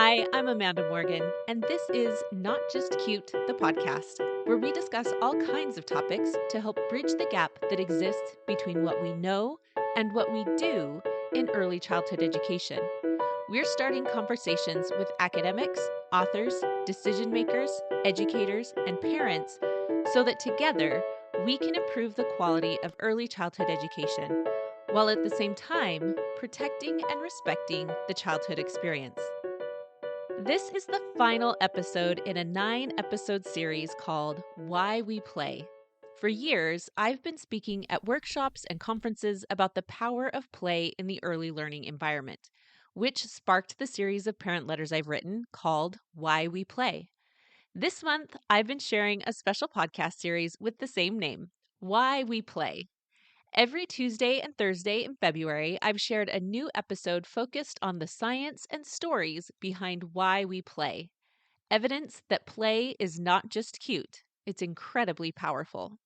Hi, I'm Amanda Morgan, and this is Not Just Cute, the podcast, where we discuss all kinds of topics to help bridge the gap that exists between what we know and what we do in early childhood education. We're starting conversations with academics, authors, decision makers, educators, and parents so that together we can improve the quality of early childhood education, while at the same time protecting and respecting the childhood experience. This is the final episode in a 9-episode series called Why We Play. For years, I've been speaking at workshops and conferences about the power of play in the early learning environment, which sparked the series of parent letters I've written called Why We Play. This month, I've been sharing a special podcast series with the same name, Why We Play. Every Tuesday and Thursday in February, I've shared a new episode focused on the science and stories behind why we play. Evidence that play is not just cute, it's incredibly powerful.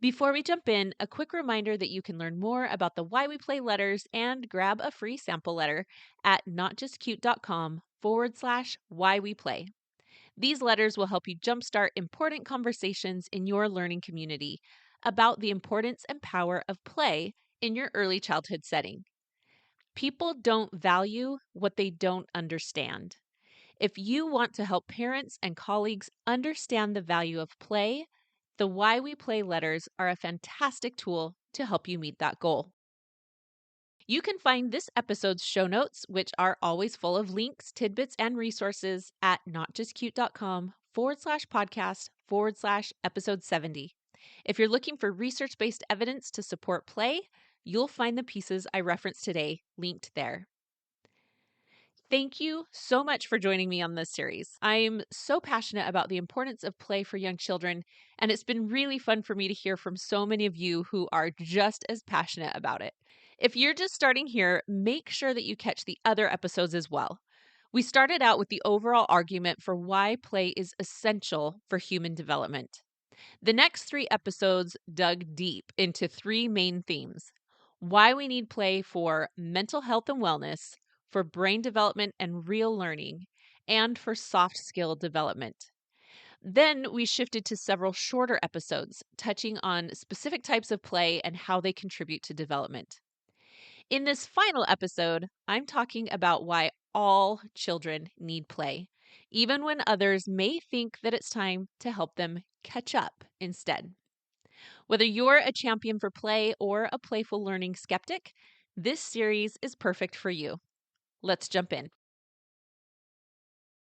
Before we jump in, a quick reminder that you can learn more about the Why We Play letters and grab a free sample letter at notjustcute.com/why we play. These letters will help you jumpstart important conversations in your learning community about the importance and power of play in your early childhood setting. People don't value what they don't understand. If you want to help parents and colleagues understand the value of play, the Why We Play letters are a fantastic tool to help you meet that goal. You can find this episode's show notes, which are always full of links, tidbits, and resources at notjustcute.com/podcast/episode 70. If you're looking for research-based evidence to support play, you'll find the pieces I referenced today linked there. Thank you so much for joining me on this series. I'm so passionate about the importance of play for young children, and it's been really fun for me to hear from so many of you who are just as passionate about it. If you're just starting here, make sure that you catch the other episodes as well. We started out with the overall argument for why play is essential for human development. The next 3 episodes dug deep into 3 main themes: why we need play for mental health and wellness, for brain development and real learning, and for soft skill development. Then we shifted to several shorter episodes, touching on specific types of play and how they contribute to development. In this final episode, I'm talking about why all children need play, even when others may think that it's time to help them catch up instead. Whether you're a champion for play or a playful learning skeptic, this series is perfect for you. Let's jump in.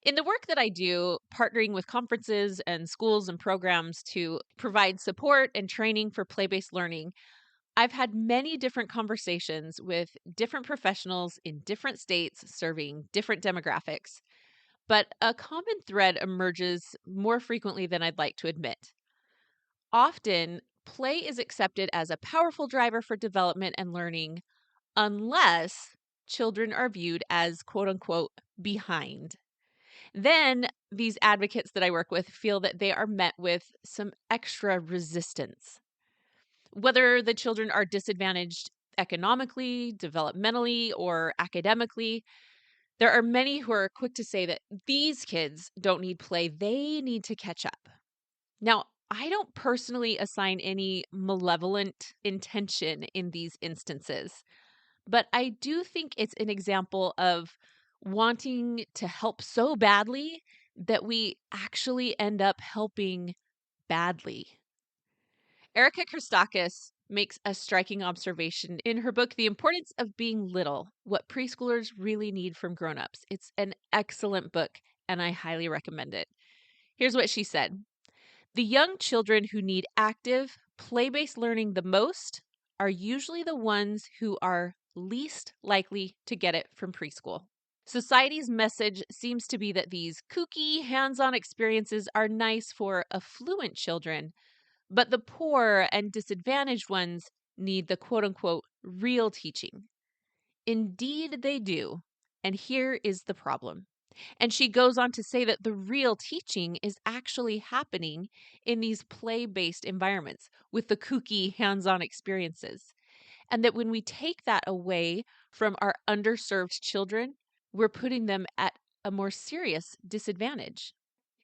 In the work that I do, partnering with conferences and schools and programs to provide support and training for play-based learning, I've had many different conversations with different professionals in different states serving different demographics, but a common thread emerges more frequently than I'd like to admit. Often, play is accepted as a powerful driver for development and learning unless children are viewed as quote unquote behind. Then these advocates that I work with feel that they are met with some extra resistance. Whether the children are disadvantaged economically, developmentally, or academically, there are many who are quick to say that these kids don't need play, they need to catch up. Now, I don't personally assign any malevolent intention in these instances, but I do think it's an example of wanting to help so badly that we actually end up helping badly. 𝐅𝐫𝐞𝐞 makes a striking observation in her book, The Importance of Being Little, What Preschoolers Really Need from Grown-ups. It's an excellent book, and I highly recommend it. Here's what she said. The young children who need active, play-based learning the most are usually the ones who are least likely to get it from preschool. Society's message seems to be that these kooky, hands-on experiences are nice for affluent children, but the poor and disadvantaged ones need the quote-unquote real teaching. Indeed, they do. And here is the problem. And she goes on to say that the real teaching is actually happening in these play-based environments with the kooky hands-on experiences. And that when we take that away from our underserved children, we're putting them at a more serious disadvantage.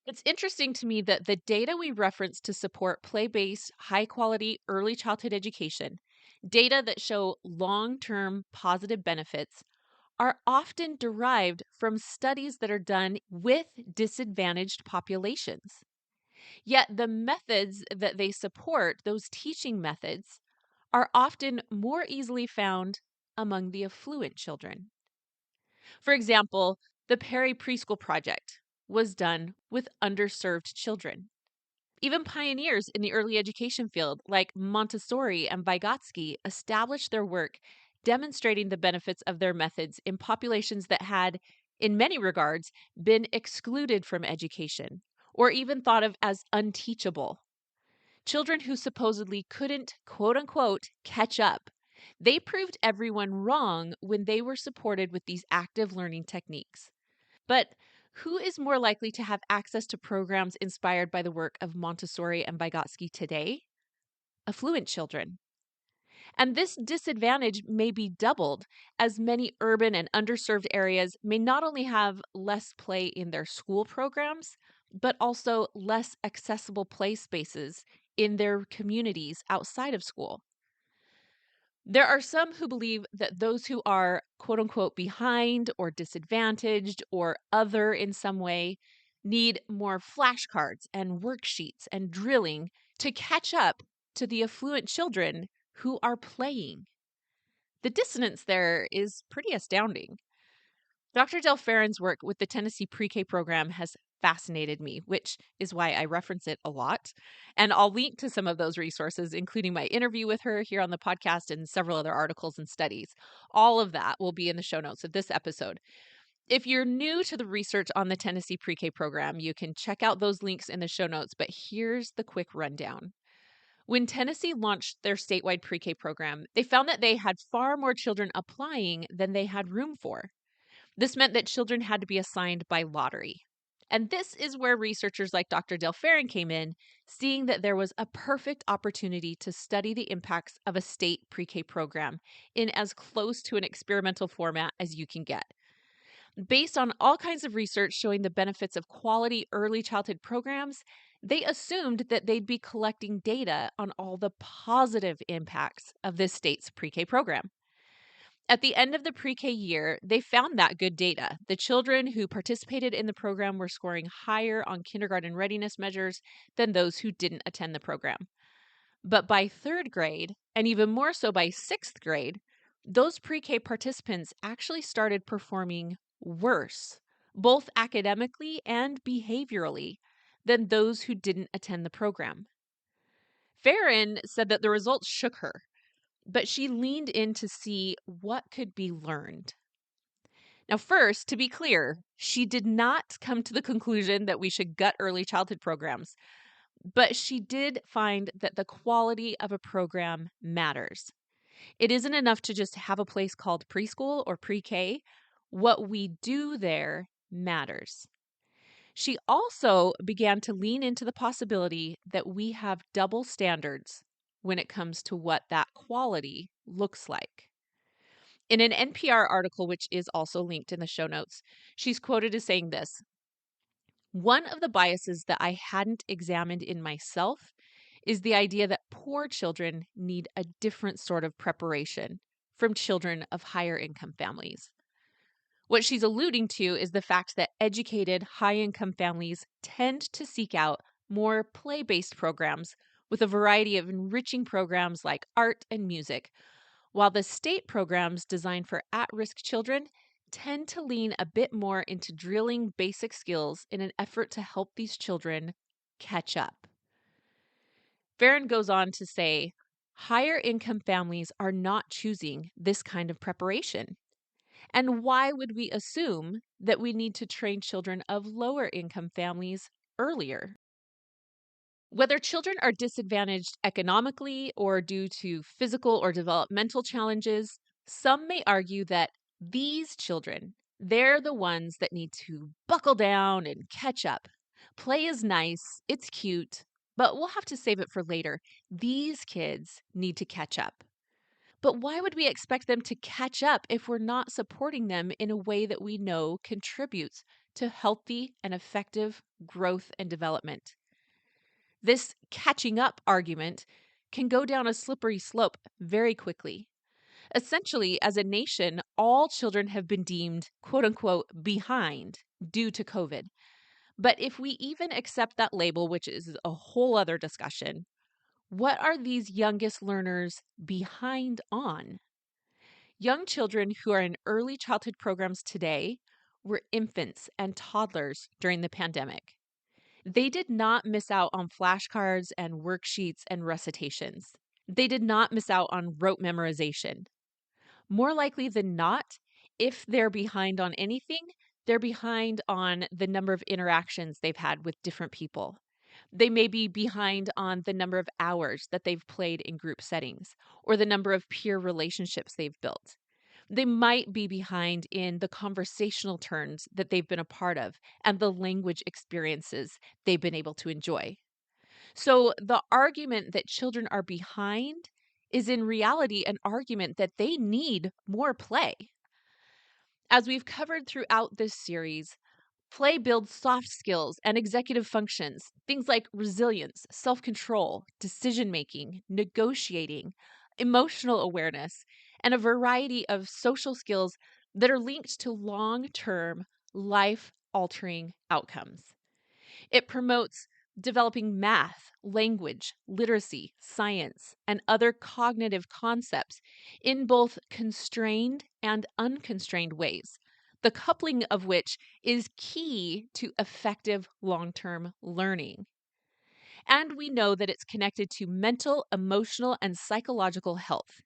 It's interesting to me that the data we reference to support play based, high quality early childhood education, data that show long term positive benefits, are often derived from studies that are done with disadvantaged populations. Yet the methods that they support, those teaching methods, are often more easily found among the affluent children. For example, the Perry Preschool Project was done with underserved children. Even pioneers in the early education field like Montessori and Vygotsky established their work demonstrating the benefits of their methods in populations that had, in many regards, been excluded from education or even thought of as unteachable. Children who supposedly couldn't, quote unquote, catch up. They proved everyone wrong when they were supported with these active learning techniques. But who is more likely to have access to programs inspired by the work of Montessori and Vygotsky today? Affluent children. And this disadvantage may be doubled as many urban and underserved areas may not only have less play in their school programs, but also less accessible play spaces in their communities outside of school. There are some who believe that those who are quote unquote behind or disadvantaged or other in some way need more flashcards and worksheets and drilling to catch up to the affluent children who are playing. The dissonance there is pretty astounding. Dr. Del Ferrin's work with the Tennessee pre-K program has fascinated me, which is why I reference it a lot. And I'll link to some of those resources, including my interview with her here on the podcast and several other articles and studies. All of that will be in the show notes of this episode. If you're new to the research on the Tennessee pre-K program, you can check out those links in the show notes, but here's the quick rundown. When Tennessee launched their statewide pre-K program, they found that they had far more children applying than they had room for. This meant that children had to be assigned by lottery. And this is where researchers like Dr. Del Ferrin came in, seeing that there was a perfect opportunity to study the impacts of a state pre-K program in as close to an experimental format as you can get. Based on all kinds of research showing the benefits of quality early childhood programs, they assumed that they'd be collecting data on all the positive impacts of this state's pre-K program. At the end of the pre-K year, they found that good data. The children who participated in the program were scoring higher on kindergarten readiness measures than those who didn't attend the program. But by third grade, and even more so by sixth grade, those pre-K participants actually started performing worse, both academically and behaviorally, than those who didn't attend the program. Farron said that the results shook her, but she leaned in to see what could be learned. Now, first, to be clear, she did not come to the conclusion that we should gut early childhood programs, but she did find that the quality of a program matters. It isn't enough to just have a place called preschool or pre-K. What we do there matters. She also began to lean into the possibility that we have double standards when it comes to what that quality looks like. In an NPR article, which is also linked in the show notes, she's quoted as saying this: "One of the biases that I hadn't examined in myself is the idea that poor children need a different sort of preparation from children of higher income families." What she's alluding to is the fact that educated, high income families tend to seek out more play based programs with a variety of enriching programs like art and music, while the state programs designed for at risk children tend to lean a bit more into drilling basic skills in an effort to help these children catch up. Farron goes on to say, higher income families are not choosing this kind of preparation. And why would we assume that we need to train children of lower income families earlier? Whether children are disadvantaged economically or due to physical or developmental challenges, some may argue that these children, they're the ones that need to buckle down and catch up. Play is nice, it's cute, but we'll have to save it for later. These kids need to catch up. But why would we expect them to catch up if we're not supporting them in a way that we know contributes to healthy and effective growth and development? This catching up argument can go down a slippery slope very quickly. Essentially, as a nation, all children have been deemed quote unquote behind due to COVID. But if we even accept that label, which is a whole other discussion, what are these youngest learners behind on? Young children who are in early childhood programs today were infants and toddlers during the pandemic. They did not miss out on flashcards and worksheets and recitations. They did not miss out on rote memorization. More likely than not, if they're behind on anything, they're behind on the number of interactions they've had with different people. They may be behind on the number of hours that they've played in group settings or the number of peer relationships they've built. They might be behind in the conversational turns that they've been a part of and the language experiences they've been able to enjoy. So the argument that children are behind is in reality an argument that they need more play. As we've covered throughout this series, play builds soft skills and executive functions, things like resilience, self control, decision making, negotiating, emotional awareness, and a variety of social skills that are linked to long term, life altering outcomes. It promotes developing math, language, literacy, science, and other cognitive concepts in both constrained and unconstrained ways, the coupling of which is key to effective long-term learning. And we know that it's connected to mental, emotional, and psychological health.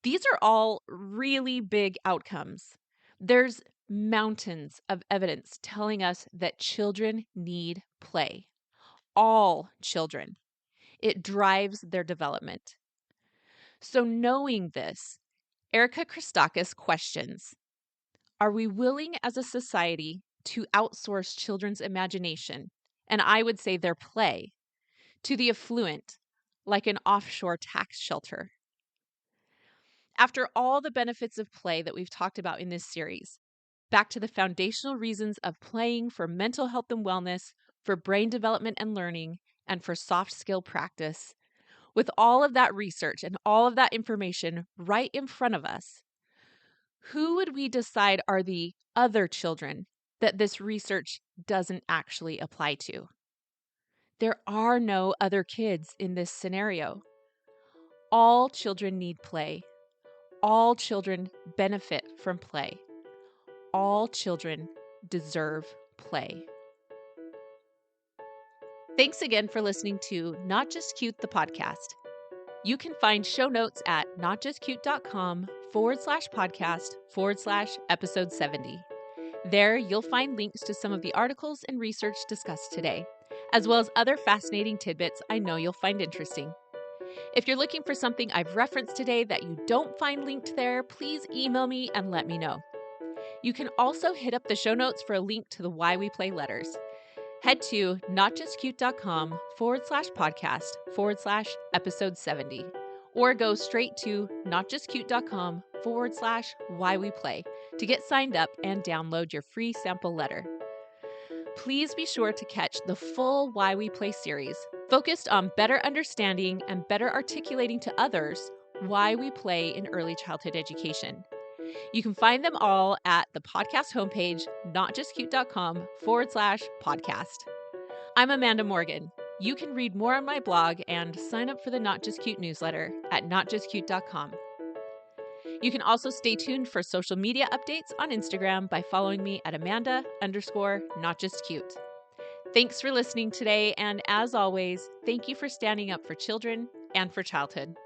These are all really big outcomes. There's mountains of evidence telling us that children need play. All children. It drives their development. So, knowing this, 𝐅𝐫𝐞𝐞 questions: are we willing as a society to outsource children's imagination, and I would say their play, to the affluent, like an offshore tax shelter? After all the benefits of play that we've talked about in this series, back to the foundational reasons of playing for mental health and wellness, for brain development and learning, and for soft skill practice, with all of that research and all of that information right in front of us, who would we decide are the other children that this research doesn't actually apply to? There are no other kids in this scenario. All children need play. All children benefit from play. All children deserve play. Thanks again for listening to Not Just Cute, the podcast. You can find show notes at notjustcute.com/podcast/episode 70. There, you'll find links to some of the articles and research discussed today, as well as other fascinating tidbits I know you'll find interesting. If you're looking for something I've referenced today that you don't find linked there, please email me and let me know. You can also hit up the show notes for a link to the Why We Play letters. Head to notjustcute.com/podcast/episode 70, or go straight to notjustcute.com/why we play to get signed up and download your free sample letter. Please be sure to catch the full Why We Play series, focused on better understanding and better articulating to others why we play in early childhood education. You can find them all at the podcast homepage, notjustcute.com/podcast. I'm Amanda Morgan. You can read more on my blog and sign up for the Not Just Cute newsletter at notjustcute.com. You can also stay tuned for social media updates on Instagram by following me at Amanda_notjustcute. Thanks for listening today, and as always, thank you for standing up for children and for childhood.